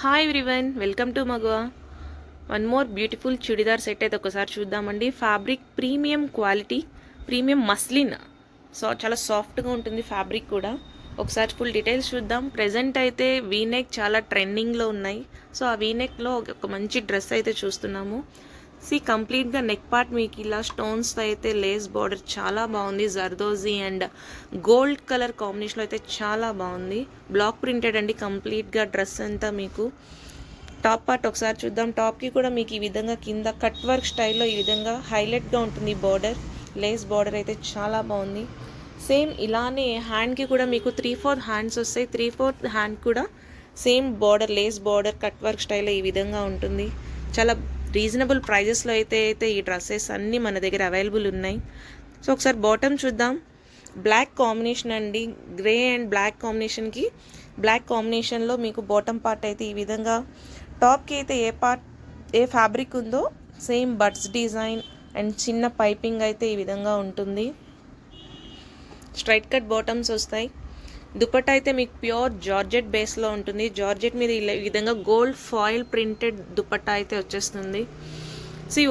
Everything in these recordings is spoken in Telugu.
హాయ్ ఎవ్రీవన్, వెల్కమ్ టు మగువా. One more beautiful churidar set అయితే ఒకసారి చూద్దామండి. Fabric premium quality, premium muslin. చాలా సాఫ్ట్గా ఉంటుంది ఫ్యాబ్రిక్ కూడా. ఒకసారి ఫుల్ డీటెయిల్స్ చూద్దాం. ప్రెజెంట్ అయితే వీనెక్ చాలా ట్రెండింగ్లో ఉన్నాయి. సో ఆ వీనెక్లో ఒక మంచి డ్రెస్ అయితే చూస్తున్నాము. కంప్లీట్గా నెక్ పార్ట్ మీకు ఇలా స్టోన్స్తో అయితే లేస్ బార్డర్ చాలా బాగుంది. జర్దోజీ అండ్ గోల్డ్ కలర్ కాంబినేషన్లో అయితే చాలా బాగుంది. బ్లాక్ ప్రింటెడ్ అండి కంప్లీట్గా డ్రెస్ అంతా. మీకు టాప్ పార్ట్ ఒకసారి చూద్దాం. టాప్కి కూడా మీకు ఈ విధంగా కింద కట్ వర్క్ స్టైల్లో ఈ విధంగా హైలైట్గా ఉంటుంది బార్డర్. లేస్ బార్డర్ అయితే చాలా బాగుంది. సేమ్ ఇలానే హ్యాండ్కి కూడా మీకు 3/4 హ్యాండ్స్ వస్తాయి. 3/4 హ్యాండ్ కూడా same border, lace border, cut work స్టైల్లో ఈ విధంగా ఉంటుంది. చాలా రీజనబుల్ ప్రైజెస్లో అయితే ఈ డ్రెస్సెస్ అన్నీ మన దగ్గర అవైలబుల్ ఉన్నాయి. సో ఒకసారి బాటమ్ చూద్దాం. బ్లాక్ కాంబినేషన్ అండి. గ్రే అండ్ బ్లాక్ కాంబినేషన్కి బ్లాక్ కాంబినేషన్లో మీకు బాటమ్ పార్ట్ అయితే ఈ విధంగా. టాప్కి అయితే ఏ ఫ్యాబ్రిక్ ఉందో సేమ్ బడ్స్ డిజైన్ అండ్ చిన్న పైపింగ్ అయితే ఈ విధంగా ఉంటుంది. స్ట్రైట్ కట్ బాటమ్స్ వస్తాయి. దుపట్టా అయితే మీకు ప్యూర్ జార్జెట్ బేస్లో ఉంటుంది. జార్జెట్ మీద ఈ విధంగా గోల్డ్ ఫాయిల్ ప్రింటెడ్ దుపట్టా అయితే వచ్చేస్తుంది.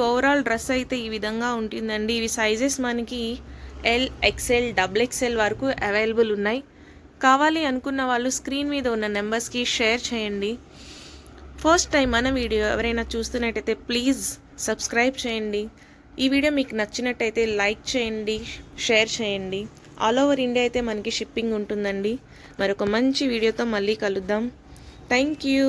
ఓవరాల్ డ్రెస్ అయితే ఈ విధంగా ఉంటుందండి. ఇవి సైజెస్ మనకి ఎల్, ఎక్స్ఎల్, XXL వరకు అవైలబుల్ ఉన్నాయి. కావాలి అనుకున్న వాళ్ళు స్క్రీన్ మీద ఉన్న నెంబర్స్కి షేర్ చేయండి. ఫస్ట్ టైం మన వీడియో ఎవరైనా చూస్తున్నట్టయితే ప్లీజ్ సబ్స్క్రైబ్ చేయండి. ఈ వీడియో మీకు నచ్చినట్టయితే లైక్ చేయండి, షేర్ చేయండి. ఆల్ ఓవర్ ఇండియా అయితే మనకి షిప్పింగ్ ఉంటుందండి. మరొక మంచి వీడియోతో మళ్ళీ కలుద్దాం. Thank you.